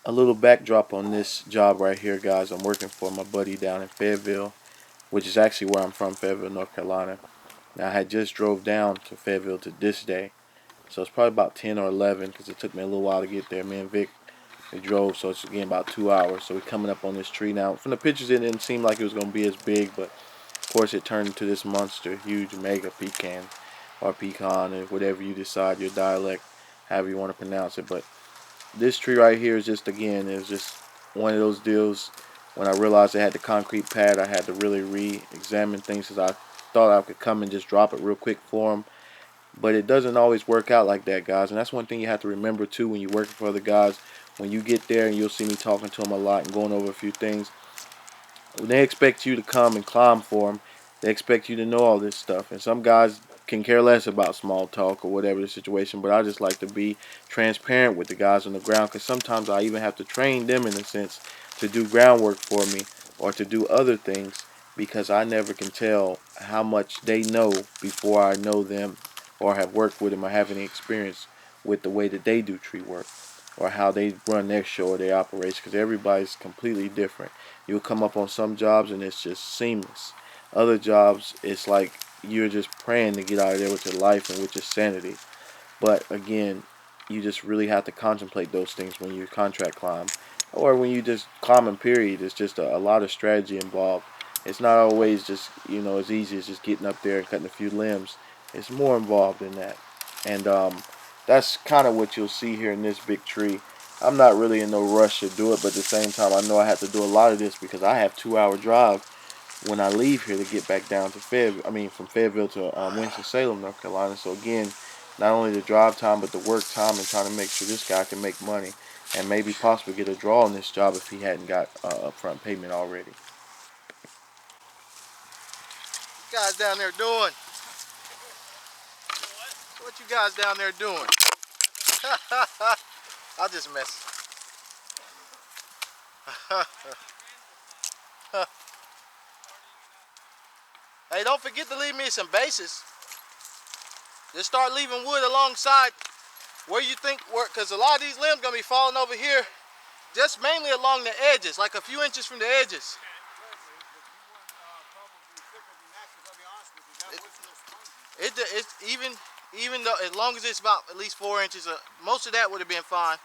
A little backdrop on this job right here, guys. I'm working for my buddy down in Fayetteville, which is actually where I'm from, Fayetteville, North Carolina. Now, I had just drove down to Fayetteville to this day, so it's probably about 10 or 11 because it took me a little while to get there. Me and Vic, we drove, so it's again about 2 hours. So we're coming up on this tree now. From the pictures, it didn't seem like it was going to be as big, but of course it turned into this monster, huge mega pecan or pecan, or whatever you decide your dialect, however you want to pronounce it. But this tree right here is just, again, is just one of those deals. When I realized I had the concrete pad, I had to really re-examine things because I thought I could come and just drop it real quick for them. But it doesn't always work out like that, guys. And that's one thing you have to remember, too, when you're working for other guys. When you get there, and you'll see me talking to them a lot and going over a few things, when they expect you to come and climb for them, they expect you to know all this stuff. And some guys can care less about small talk or whatever the situation, but I just like to be transparent with the guys on the ground because sometimes I even have to train them in a sense to do groundwork for me or to do other things because I never can tell how much they know before I know them or have worked with them or have any experience with the way that they do tree work or how they run their show or their operation because everybody's completely different. You'll come up on some jobs and it's just seamless. Other jobs, it's like you're just praying to get out of there with your life and with your sanity. But again, you just really have to contemplate those things when you contract climb. Or when you just climbing, period. It's just a lot of strategy involved. It's not always just, as easy as just getting up there and cutting a few limbs. It's more involved than that. And that's kind of what you'll see here in this big tree. I'm not really in no rush to do it, but at the same time, I know I have to do a lot of this because I have 2 hour drive when I leave here to get back down to Fayetteville. I mean, from Fayettille to Winston-Salem, North Carolina. So again, not only the drive time, but the work time, and trying to make sure this guy can make money and maybe possibly get a draw on this job if he hadn't got upfront payment already. You guys down there doing? What you guys down there doing? I'll just mess. Hey, don't forget to leave me some bases. Just start leaving wood alongside where you think, because a lot of these limbs gonna be falling over here, just mainly along the edges, like a few inches from the edges. It's even though, as long as it's about at least 4 inches, most of that would have been fine.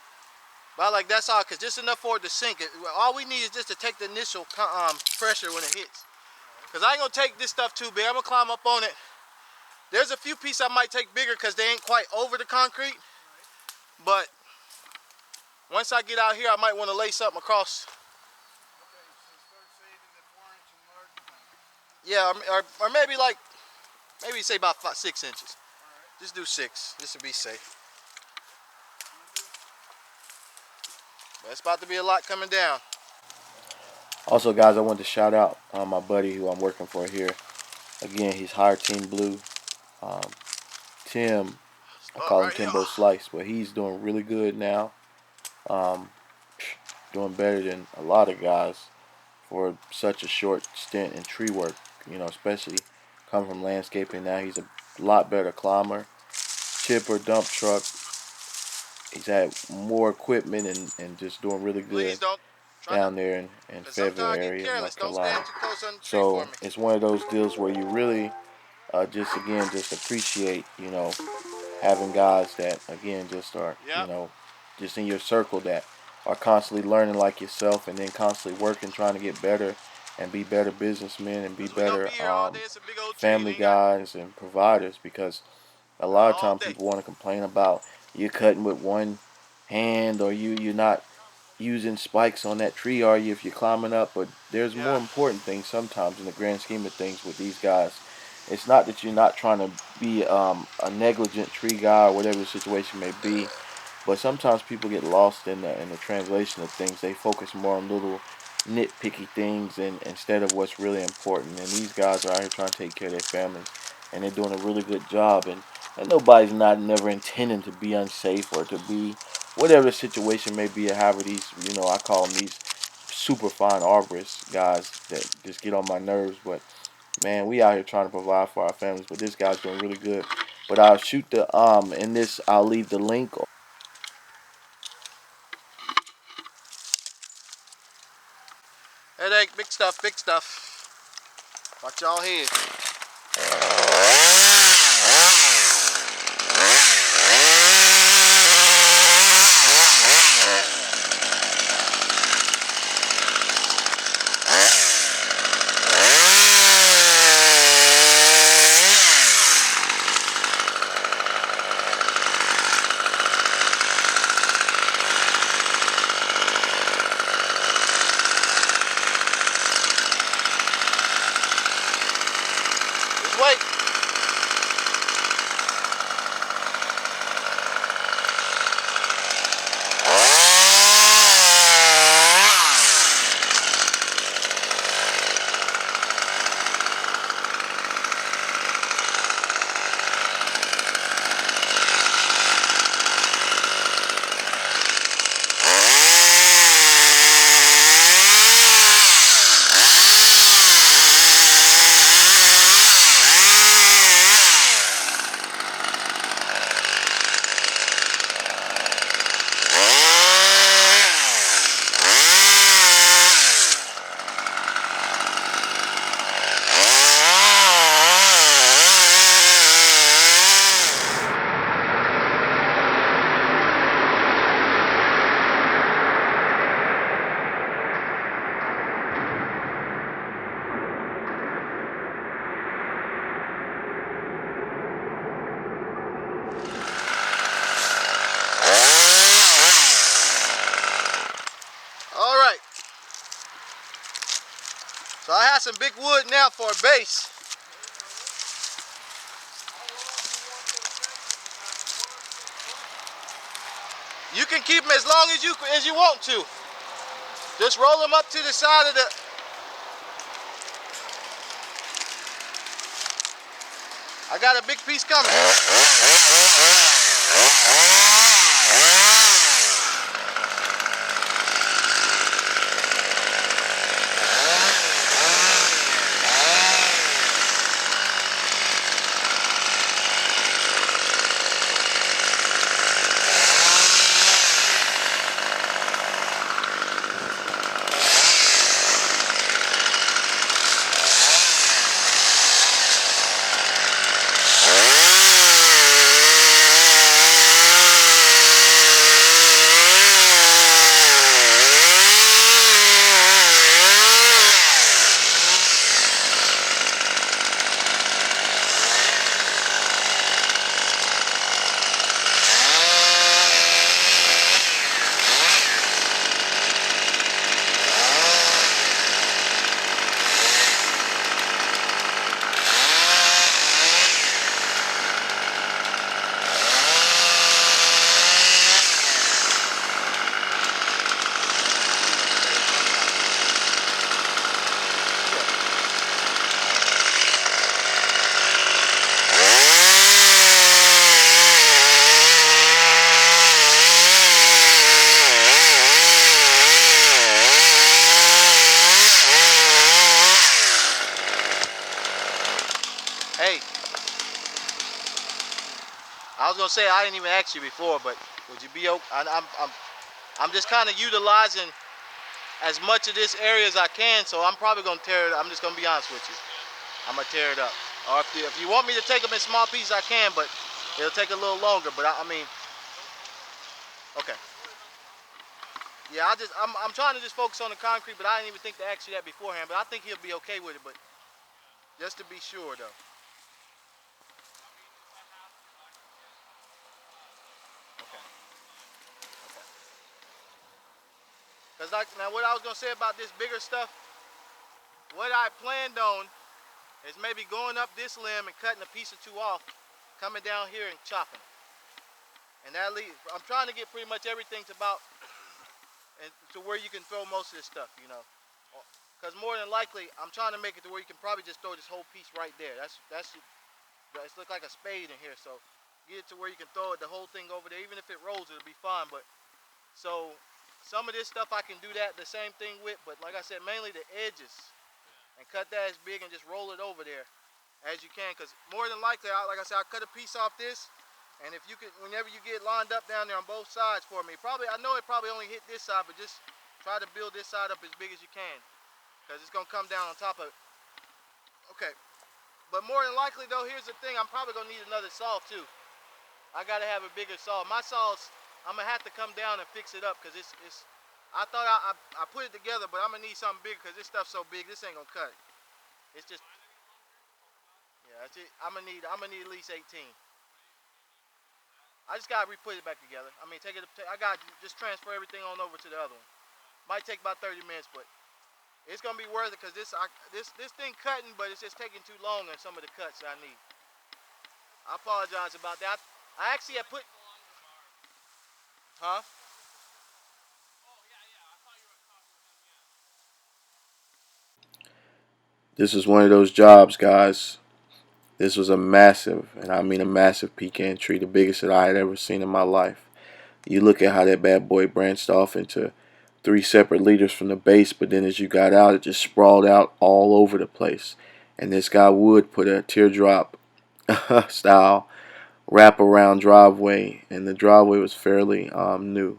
But like that's all, cause just enough for it to sink. All we need is just to take the initial pressure when it hits. Cause I ain't gonna take this stuff too big. I'm gonna climb up on it. There's a few pieces I might take bigger cause they ain't quite over the concrete. But once I get out here, I might want to lay something across. Yeah, or maybe maybe say about 6 inches. Just do 6, just to be safe. But it's about to be a lot coming down. Also, guys, I want to shout out my buddy who I'm working for here. Again, he's hired Team Blue. Um, Tim, I Oh, call him right here. Timbo Slice, but he's doing really good now. Um, Doing better than a lot of guys for such a short stint in tree work. Especially coming from landscaping now, he's a lot better climber. Chipper, dump truck. He's had more equipment and just doing really Please good don't. Try not. down there in Cause Fayetteville sometimes I get area of careless. North Don't Carolina. stand too close on the tree for So me. it's one of those deals where you really just again just appreciate having guys that again just are Yep. just in your circle that are constantly learning like yourself and then constantly working trying to get better and be better businessmen and be Cause we gonna better be here all day. It's a big old tree. We family ain't got guys and providers because a lot of all times day. people want to complain about you cutting with one hand or you're not using spikes on that tree, are you, if you're climbing up? But there's more Yeah. important things sometimes in the grand scheme of things with these guys. It's not that you're not trying to be a negligent tree guy or whatever the situation may be, but sometimes people get lost in the translation of things. They focus more on little nitpicky things and instead of what's really important. And these guys are out here trying to take care of their families, and they're doing a really good job. And nobody's not never intending to be unsafe or to be whatever the situation may be. Or however these, I call them these super fine arborists guys that just get on my nerves. But man, we out here trying to provide for our families. But this guy's doing really good. But I'll shoot the in this. I'll leave the link Headache, big stuff, big stuff. Watch y'all here. Just wait. All right. So I have some big wood now for a base. You can keep them as long as you want to. Just roll them up to the side of the. I got a big piece coming. Hey, I was gonna say I didn't even ask you before, but would you be okay? I'm just kind of utilizing as much of this area as I can, so I'm probably gonna tear it. I'm just gonna be honest with you. I'm gonna tear it up. Or if you want me to take them in small pieces, I can, but it'll take a little longer. But I mean, okay. Yeah, I'm trying to just focus on the concrete, but I didn't even think to ask you that beforehand. But I think he'll be okay with it. But just to be sure, though. Okay. Okay. Cause like now, what I was gonna say about this bigger stuff, what I planned on is maybe going up this limb and cutting a piece or two off, coming down here and chopping. And that leaves, I'm trying to get pretty much everything to about and to where you can throw most of this stuff, you know. Because more than likely, I'm trying to make it to where you can probably just throw this whole piece right there. It's look like a spade in here, so get it to where you can throw it, the whole thing over there. Even if it rolls, it'll be fine. But so some of this stuff I can do that the same thing with, but like I said, mainly the edges, and cut that as big and just roll it over there as you can. Because more than likely, like I said, I'll cut a piece off this. And if you could, whenever you get lined up down there on both sides for me, I know it probably only hit this side, but just try to build this side up as big as you can. because it's gonna come down on top of it. Okay, but more than likely though, here's the thing: I'm probably gonna need another saw too. I gotta have a bigger saw. My saw's, I'm gonna have to come down and fix it up because it's. I thought I put it together, but I'm gonna need something bigger because this stuff's so big. This ain't gonna cut it. It's just, yeah. That's it. I'm gonna need at least 18. I just gotta re-put it back together. I mean, take it. I gotta just transfer everything on over to the other one. Might take about 30 minutes, but it's gonna be worth it because this thing cutting, but it's just taking too long on some of the cuts that I need. I apologize about that. I actually had put, huh? This is one of those jobs, guys. This was a massive, and I mean a massive pecan tree, the biggest that I had ever seen in my life. You look at how that bad boy branched off into 3 separate leaders from the base, but then as you got out, it just sprawled out all over the place. And this guy would put a teardrop style wraparound driveway, and the driveway was fairly new.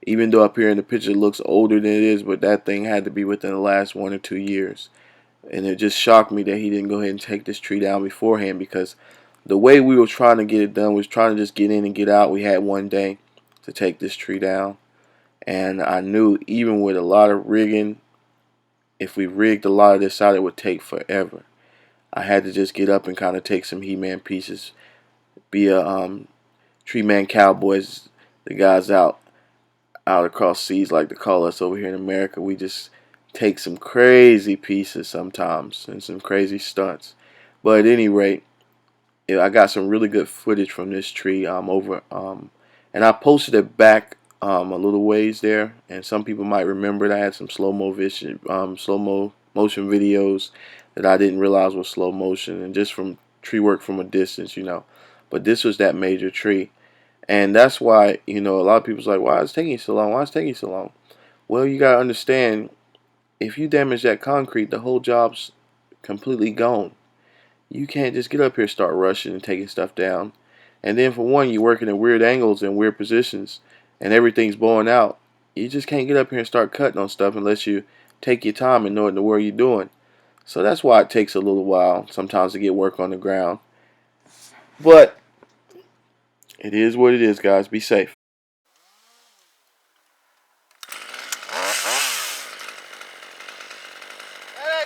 Even though up here in the picture it looks older than it is, but that thing had to be within the last 1 or 2 years. And it just shocked me that he didn't go ahead and take this tree down beforehand, because the way we were trying to get it done was trying to just get in and get out. We had one day to take this tree down, and I knew even with a lot of rigging, if we rigged a lot of this out, it would take forever. I had to just get up and kind of take some He-Man pieces, be a tree man cowboys, the guys out across seas like to call us over here in America. We just take some crazy pieces sometimes and some crazy stunts. But at any rate, yeah, I got some really good footage from this tree and I posted it back a little ways there, and some people might remember it. I had some slow mo motion videos that I didn't realize was slow motion, and just from tree work from a distance. But this was that major tree, and that's why a lot of people's like, why is it taking so long? Why is it taking so long? Well, you gotta understand, if you damage that concrete, the whole job's completely gone. You can't just get up here and start rushing and taking stuff down. And then for one, you're working at weird angles and weird positions, and everything's blowing out. You just can't get up here and start cutting on stuff unless you take your time and know what you're doing. So that's why it takes a little while sometimes to get work on the ground. But it is what it is, guys. Be safe. Hey!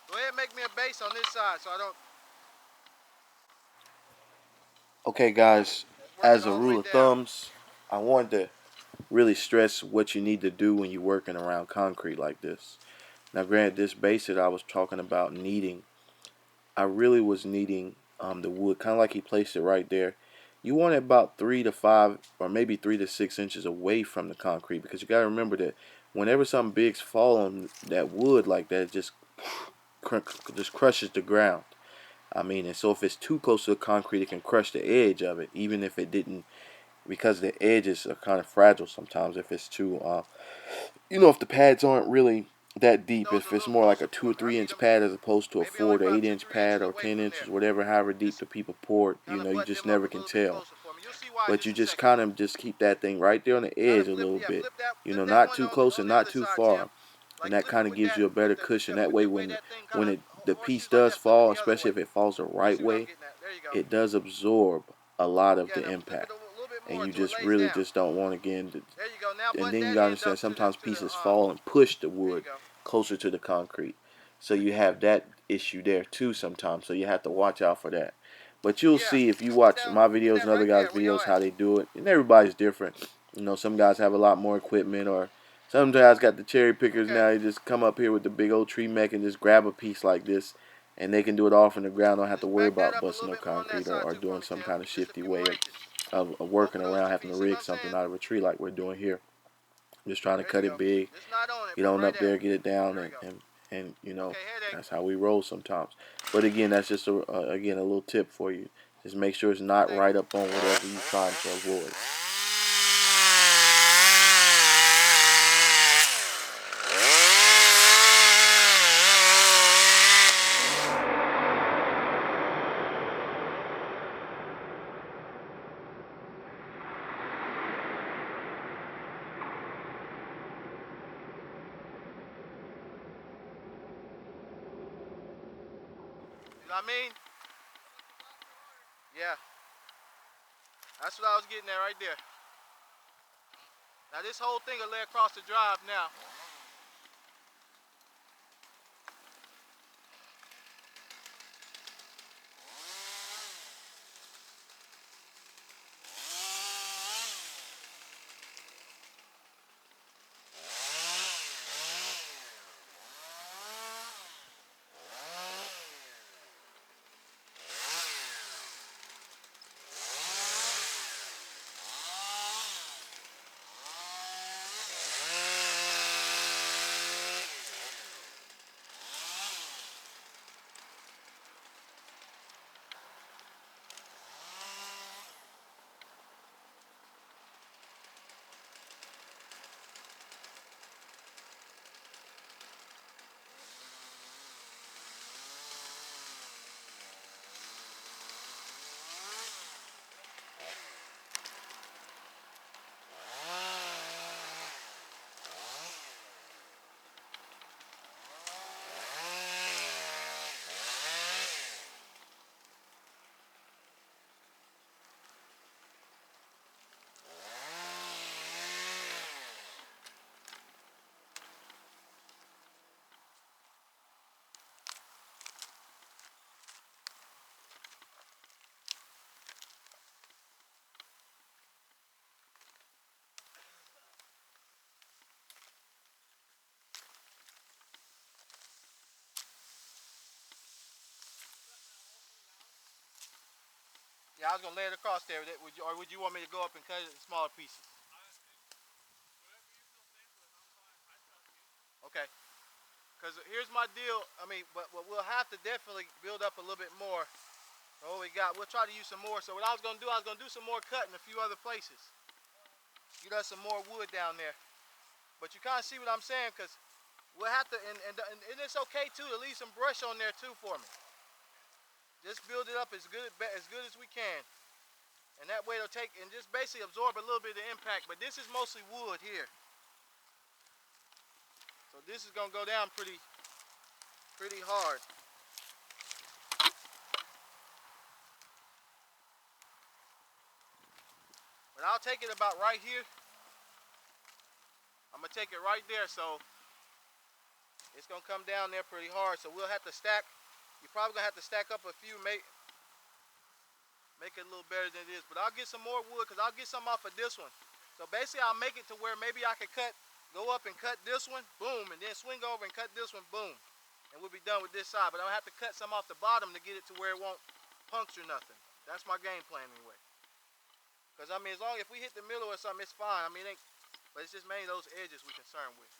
Go ahead and make me a base on this side so I don't. Okay, guys. Work it As a all the way rule of down. thumbs, I wanted to really stress what you need to do when you're working around concrete like this. Now, granted, this base that I was talking about needing, I really was needing the wood, kind of like he placed it right there. You want it about 3 to 5, or maybe 3 to 6 inches away from the concrete, because you got to remember that whenever something big's fall on that wood like that, it just crushes the ground. I mean, and so if it's too close to the concrete, it can crush the edge of it, even if it didn't, because the edges are kind of fragile sometimes. If it's too, if the pads aren't really that deep, Nose a if it's little more like closer a for two or me. I three need inch them pad as opposed to a maybe only four to about eight two, inch three pad inches or away 10 from inches, there. whatever, however deep Just the people pour it, kind of you button just them up never a can little bit tell. closer for me. You'll see why in But you just a just second. kind of just keep that thing right there on the Kind of edge a flip, little yeah, bit, flip that not one too close on and the not other too side, Tim. far. And Like that flip it kind of with gives that, you a better cushion. That way, with the way that thing kind when of the piece horseshoes like does that, flip it fall, the other especially way. if it falls the You right see what I'm way, getting at? There you go. it does absorb a lot of Yeah, the now flip it impact. a little bit And more you until it just lays really down. just don't want, again, There you go. Now and button then you that gotta end understand up sometimes to the pieces fall and push the there you wood go. closer to the concrete. So you have that issue there too sometimes. So you have to watch out for that. But you'll Yeah, see if you put watch that my put videos that and other right guys' there where y'all videos at. how they do it. And everybody's different. Some guys have a lot more equipment, or some guys got the cherry pickers Okay. now. They just come up here with the big old tree mech and just grab a piece like this, and they can do it all from the ground. Don't have to Just worry back that about up a busting little no bit more on that concrete, side or too for doing me, some Tim. kind of Just a shifty few way more of, inches. Both working of those around, two having to pieces. See what rig I'm something saying? out of a tree like we're doing here. Just trying to There you cut go. it big, Just not on it, get but on right up at there, it. get it down, There we and go. Okay, headache. that's how we roll sometimes. But again, that's just again a little tip for you. Just make sure it's not Thank right you. up on whatever you're trying to avoid. You know what I mean? Yeah. That's what I was getting at right there. Now this whole thing will lay across the drive now. Yeah, I was gonna lay it across there. Or would you want me to go up and cut it in smaller pieces? Okay. Because here's my deal. I mean, but we'll have to definitely build up a little bit more. Oh, we got. We'll try to use some more. So what I was gonna do, I was gonna do some more cutting a few other places. Get us some more wood down there. But you kind of see what I'm saying, because we'll have to, and it's okay too to leave some brush on there too for me. Just build it up as good as we can, and that way it'll take and just basically absorb a little bit of impact. But this is mostly wood here, so this is gonna go down pretty hard. But I'll take it about right here. I'm gonna take it right there, so it's gonna come down there pretty hard. So we'll have to stack. You're probably gonna have to stack up a few, make it a little better than it is. But I'll get some more wood, because I'll get some off of this one. So basically I'll make it to where maybe I could go up and cut this one, boom, and then swing over and cut this one, boom. And we'll be done with this side. But I'm gonna have to cut some off the bottom to get it to where it won't puncture nothing. That's my game plan anyway. Because I mean, as long as if we hit the middle or something, it's fine. I mean, but it's just mainly those edges we're concerned with.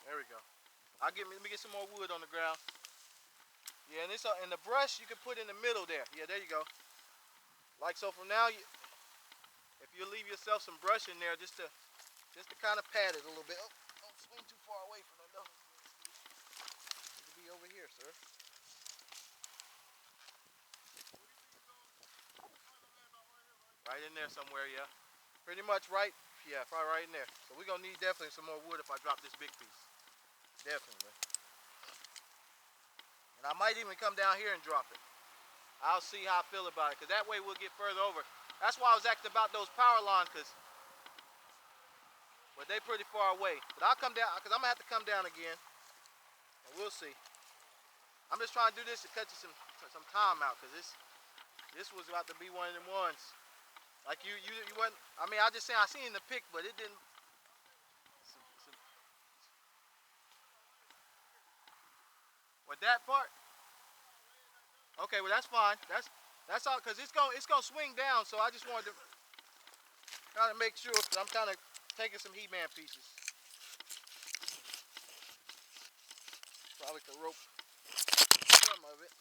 There we go. Let me get some more wood on the ground. Yeah, and the brush you can put in the middle there. Yeah, there you go. Like so. From now, if you leave yourself some brush in there, just to kind of pad it a little bit. Oh, don't swing too far away from it though. It'll be over here, sir. Right in there somewhere, yeah. Pretty much right. Yeah, probably right in there. So we're gonna need definitely some more wood if I drop this big piece. Definitely. And I might even come down here and drop it. I'll see how I feel about it, because that way we'll get further over. That's why I was asking about those power lines, but they pretty far away. But I'll come down, because I'm going to have to come down again, and we'll see. I'm just trying to do this to cut you some time out, because this was about to be one of them ones. Like you wasn't, I mean, I just saying, I seen the pic, but it didn't. What, that part? Okay, well that's fine. That's all, because it's gonna swing down. So I just wanted to kind of make sure, because I'm kind of taking some He-Man pieces. Probably could rope some of it.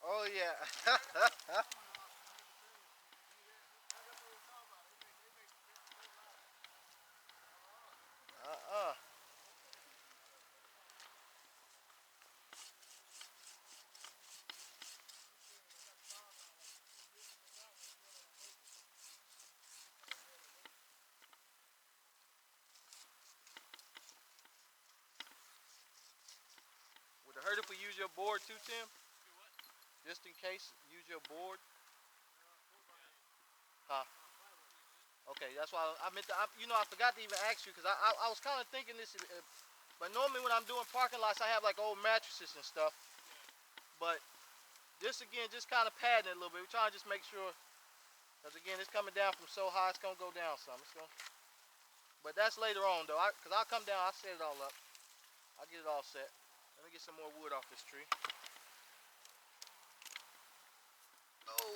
Oh yeah. uh-uh. Would it hurt if we use your board too, Tim? Just in case, use your board. Huh? Okay, that's why I meant to. I forgot to even ask you, because I was kind of thinking this. But normally when I'm doing parking lots, I have like old mattresses and stuff. But this again, just kind of padding it a little bit. We're trying to just make sure, because again, it's coming down from so high, it's gonna go down some. But that's later on though. Because I'll come down, I'll set it all up. I'll get it all set. Let me get some more wood off this tree. Oh.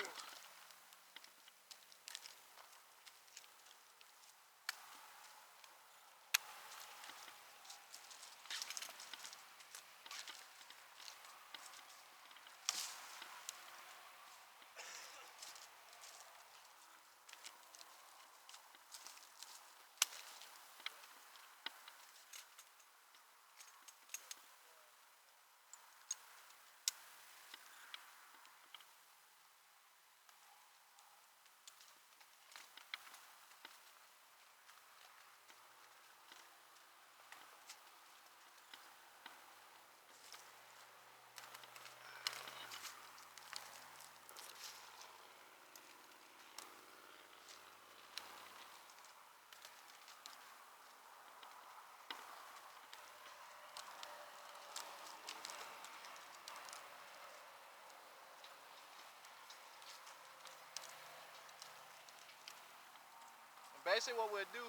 And basically what we'll do,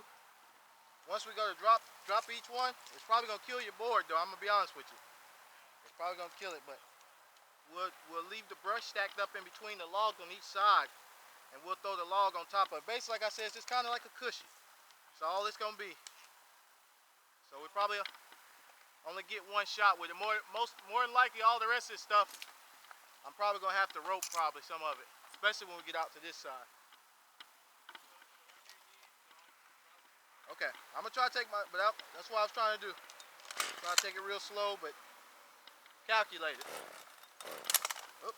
once we go to drop each one, it's probably gonna kill your board though. I'm gonna be honest with you. It's probably gonna kill it, but we'll leave the brush stacked up in between the logs on each side, and we'll throw the log on top of it. Basically, like I said, it's just kind of like a cushion. So all it's gonna be. So we probably only get one shot with it. More than likely, all the rest of this stuff, I'm probably gonna have to rope probably some of it, especially when we get out to this side. Okay, I'm gonna try to take that's what I was trying to do. Try to take it real slow, but calculated. Oop.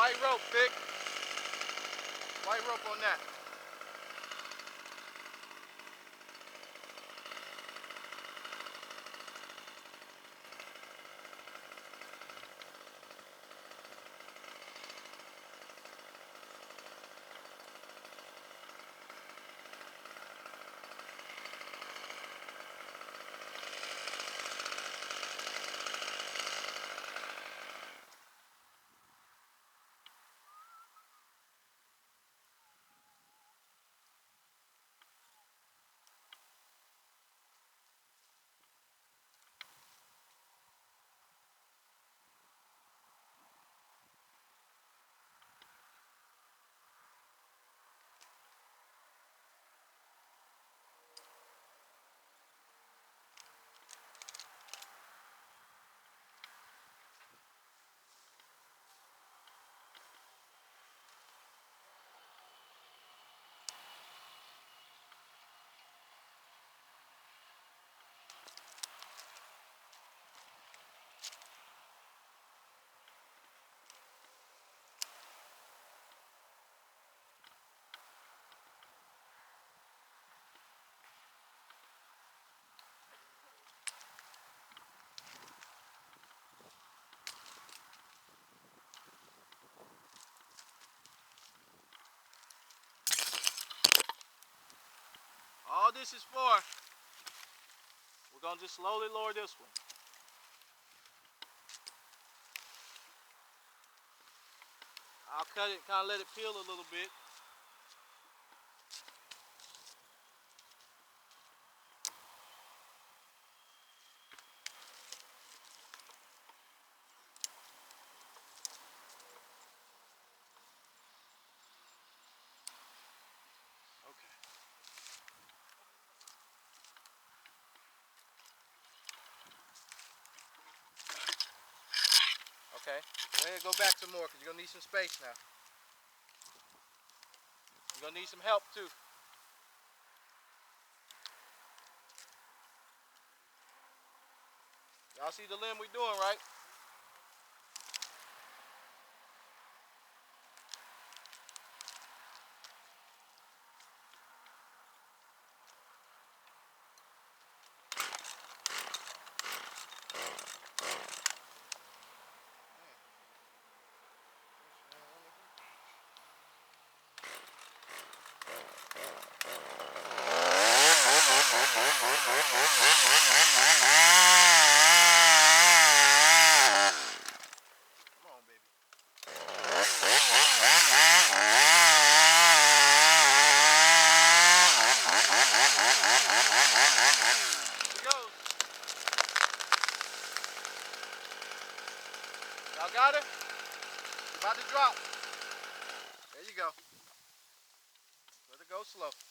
White rope, Vic. White rope on that. All this is for, we're gonna just slowly lower this one. I'll cut it, kind of let it peel a little bit. Okay. Okay. Go ahead and go back some more because you're gonna need some space now. You're gonna need some help too. Y'all see the limb we doing, right? Come on, baby. Here it goes. Y'all got it? It's about to drop. There you go. Let it go slow.